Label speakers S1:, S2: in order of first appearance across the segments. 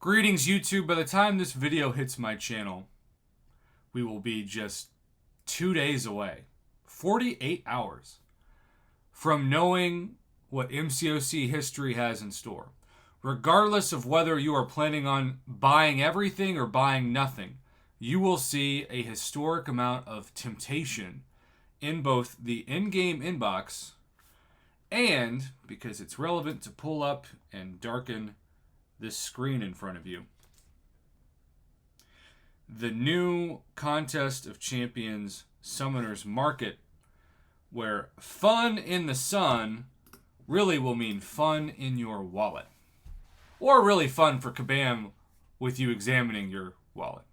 S1: Greetings, YouTube. By the time this video hits my channel, we will be just 2 days away, 48 hours, from knowing what MCOC history has in store. Regardless of whether you are planning on buying everything or buying nothing, you will see a historic amount of temptation in both the in-game inbox and, because it's relevant to pull up and darken this screen in front of you, the new Contest of Champions Summoners Market, where fun in the sun really will mean fun in your wallet. Or really fun for Kabam with you examining your wallet.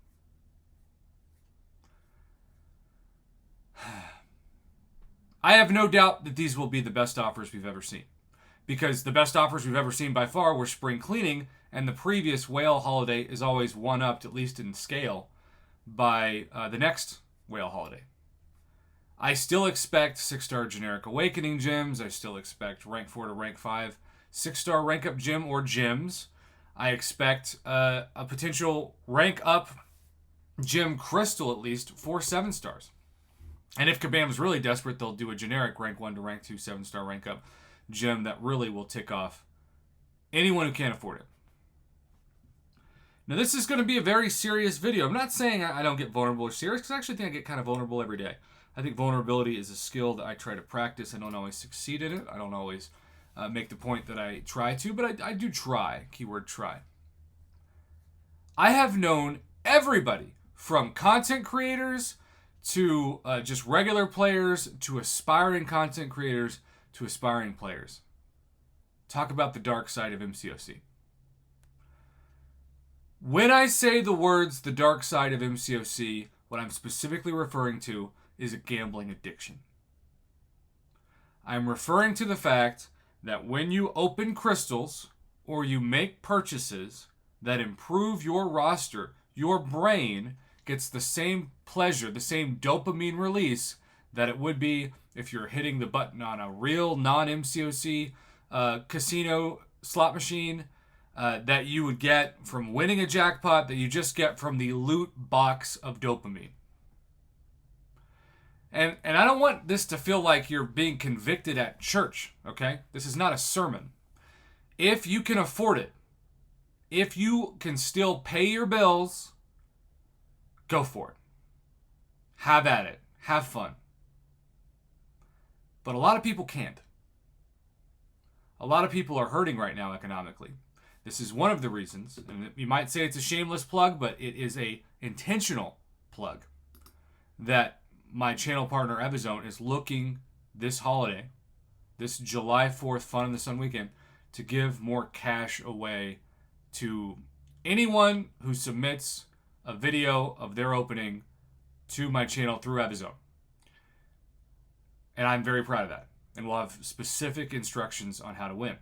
S1: I have no doubt that these will be the best offers we've ever seen, because the best offers we've ever seen by far were spring cleaning, and the previous whale holiday is always one-upped, at least in scale, by the next whale holiday. I still expect 6-star generic awakening gems. I still expect rank 4 to rank 5 6-star rank up gem or gems. I expect a potential rank up gem crystal at least for 7 stars. And if Kabam's really desperate, they'll do a generic rank 1 to rank 2 7-star rank up gem that really will tick off anyone who can't afford it. Now, this is going to be a very serious video. I'm not saying I don't get vulnerable or serious, because I actually think I get kind of vulnerable every day. I think vulnerability is a skill that I try to practice. I don't always succeed in it. I don't always make the point that I try to, but I do try. Keyword try. I have known everybody from content creators to just regular players to aspiring content creators to aspiring players talk about the dark side of MCOC. When I say the words the dark side of MCOC, what I'm specifically referring to is a gambling addiction. I'm referring to the fact that when you open crystals or you make purchases that improve your roster, your brain gets the same pleasure, the same dopamine release that it would be if you're hitting the button on a real non-MCOC casino slot machine that you would get from winning a jackpot, that you just get from the loot box of dopamine. And I don't want this to feel like you're being convicted at church, okay? This is not a sermon. If you can afford it, if you can still pay your bills, go for it. Have at it. Have fun. But a lot of people can't. A lot of people are hurting right now economically. This is one of the reasons, and you might say it's a shameless plug, but it is a intentional plug, that my channel partner Evizone is looking this holiday, this July 4th Fun in the Sun weekend, to give more cash away to anyone who submits a video of their opening to my channel through Evizone. And I'm very proud of that. And we'll have specific instructions on how to win.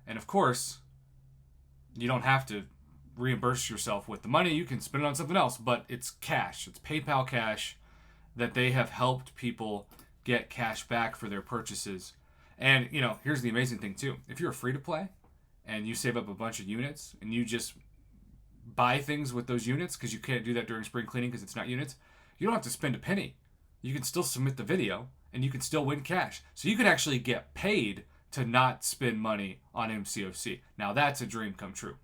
S1: And of course, you don't have to reimburse yourself with the money. You can spend it on something else, but it's cash. It's PayPal cash that they have helped people get cash back for their purchases. And, you know, here's the amazing thing too. If you're free to play and you save up a bunch of units and you just buy things with those units, because you can't do that during spring cleaning because it's not units, you don't have to spend a penny. You can still submit the video and you can still win cash. So you can actually get paid to not spend money on MCOC. Now that's a dream come true.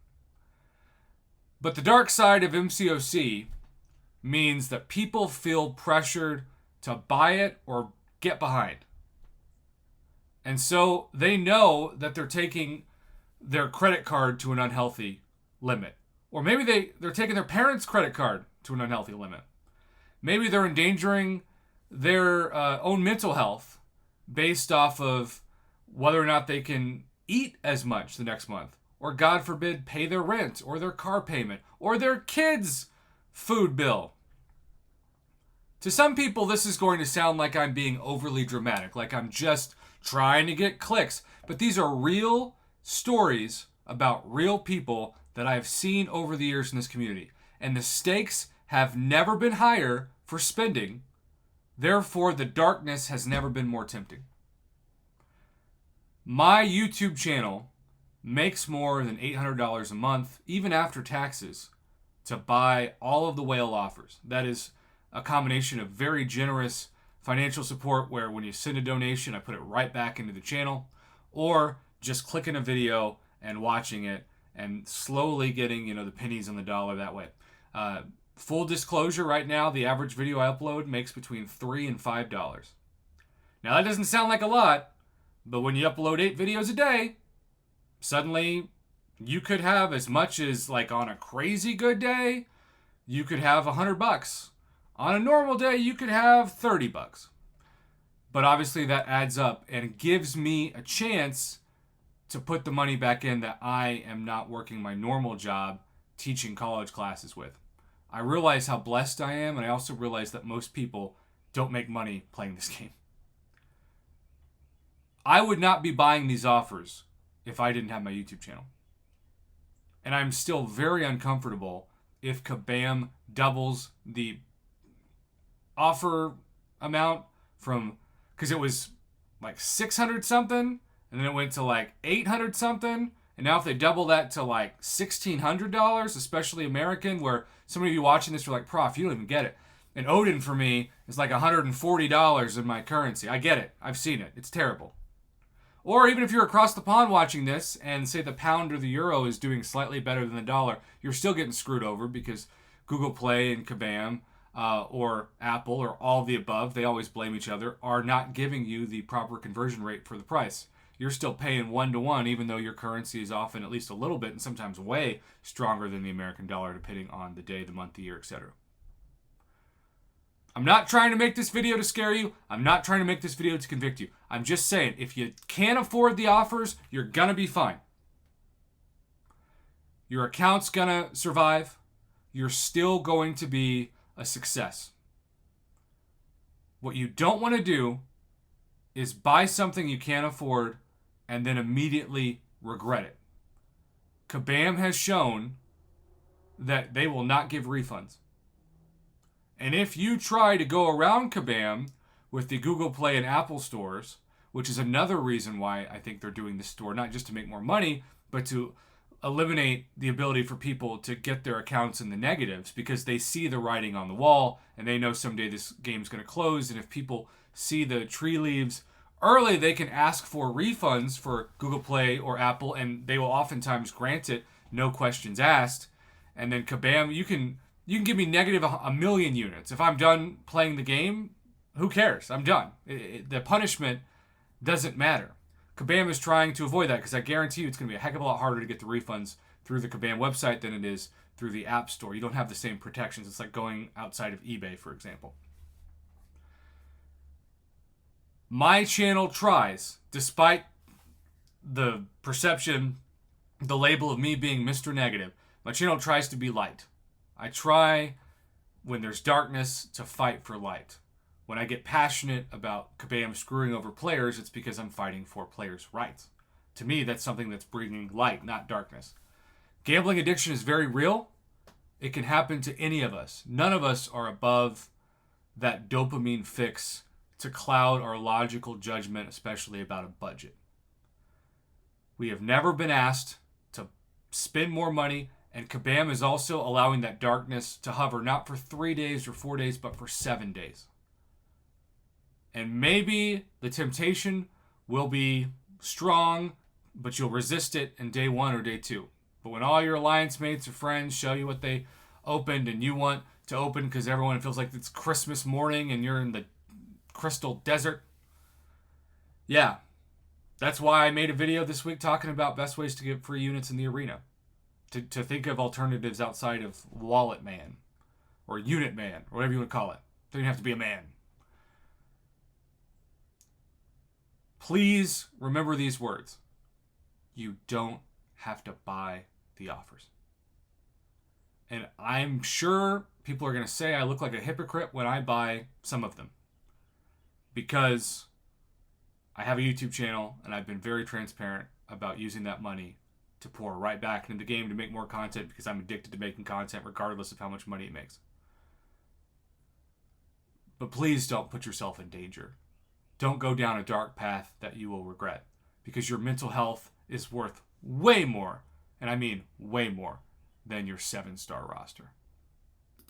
S1: But the dark side of MCOC means that people feel pressured to buy it or get behind. And so they know that they're taking their credit card to an unhealthy limit. Or maybe they're taking their parents' credit card to an unhealthy limit. Maybe they're endangering their own mental health based off of whether or not they can eat as much the next month, or God forbid, pay their rent, or their car payment, or their kids' food bill. To some people, this is going to sound like I'm being overly dramatic, like I'm just trying to get clicks. But these are real stories about real people that I've seen over the years in this community. And the stakes have never been higher for spending. Therefore, the darkness has never been more tempting. My YouTube channel makes more than $800 a month, even after taxes, to buy all of the whale offers. That is a combination of very generous financial support where when you send a donation, I put it right back into the channel, or just clicking a video and watching it and slowly getting, the pennies on the dollar that way. Full disclosure, right now, the average video I upload makes between $3 and $5. Now, that doesn't sound like a lot, but when you upload 8 videos a day, suddenly you could have as much as, like, on a crazy good day, you could have $100. On a normal day, you could have $30. But obviously that adds up and gives me a chance to put the money back in that I am not working my normal job teaching college classes with. I realize how blessed I am, and I also realize that most people don't make money playing this game. I would not be buying these offers if I didn't have my YouTube channel. And I'm still very uncomfortable if Kabam doubles the offer amount from, because it was like 600 something, and then it went to like 800 something, and now if they double that to like $1,600, especially American, where some of you watching this are like, Prof, you don't even get it. And Odin for me is like $140 in my currency. I get it. I've seen it. It's terrible. Or even if you're across the pond watching this and say the pound or the euro is doing slightly better than the dollar, you're still getting screwed over because Google Play and Kabam or Apple or all of the above, they always blame each other, are not giving you the proper conversion rate for the price. You're still paying 1-to-1 even though your currency is often at least a little bit and sometimes way stronger than the American dollar depending on the day, the month, the year, etc. I'm not trying to make this video to scare you. I'm not trying to make this video to convict you. I'm just saying, if you can't afford the offers, you're gonna be fine. Your account's gonna survive. You're still going to be a success. What you don't want to do is buy something you can't afford and then immediately regret it. Kabam has shown that they will not give refunds. And if you try to go around Kabam with the Google Play and Apple stores, which is another reason why I think they're doing this store, not just to make more money, but to eliminate the ability for people to get their accounts in the negatives because they see the writing on the wall and they know someday this game's going to close. And if people see the tree leaves early, they can ask for refunds for Google Play or Apple, and they will oftentimes grant it, no questions asked. And then Kabam, you can give me negative a million units. If I'm done playing the game, who cares? I'm done. The punishment doesn't matter. Kabam is trying to avoid that because I guarantee you it's going to be a heck of a lot harder to get the refunds through the Kabam website than it is through the App Store. You don't have the same protections. It's like going outside of eBay, for example. My channel tries, despite the perception, the label of me being Mr. Negative, my channel tries to be light. I try, when there's darkness, to fight for light. When I get passionate about Kabam screwing over players, it's because I'm fighting for players' rights. To me, that's something that's bringing light, not darkness. Gambling addiction is very real. It can happen to any of us. None of us are above that dopamine fix to cloud our logical judgment, especially about a budget. We have never been asked to spend more money, and Kabam is also allowing that darkness to hover not for 3 days or 4 days, but for 7 days. And maybe the temptation will be strong, but you'll resist it in day 1 or day 2. But when all your alliance mates or friends show you what they opened and you want to open because everyone feels like it's Christmas morning and you're in the crystal desert. Yeah, that's why I made a video this week talking about best ways to get free units in the arena. To think of alternatives outside of Wallet Man or Unit Man or whatever you want to call it. Doesn't even have to be a man. Please remember these words. You don't have to buy the offers. And I'm sure people are going to say I look like a hypocrite when I buy some of them. Because I have a YouTube channel and I've been very transparent about using that money to pour right back into the game to make more content because I'm addicted to making content regardless of how much money it makes. But please don't put yourself in danger. Don't go down a dark path that you will regret because your mental health is worth way more, and I mean way more, than your 7-star roster.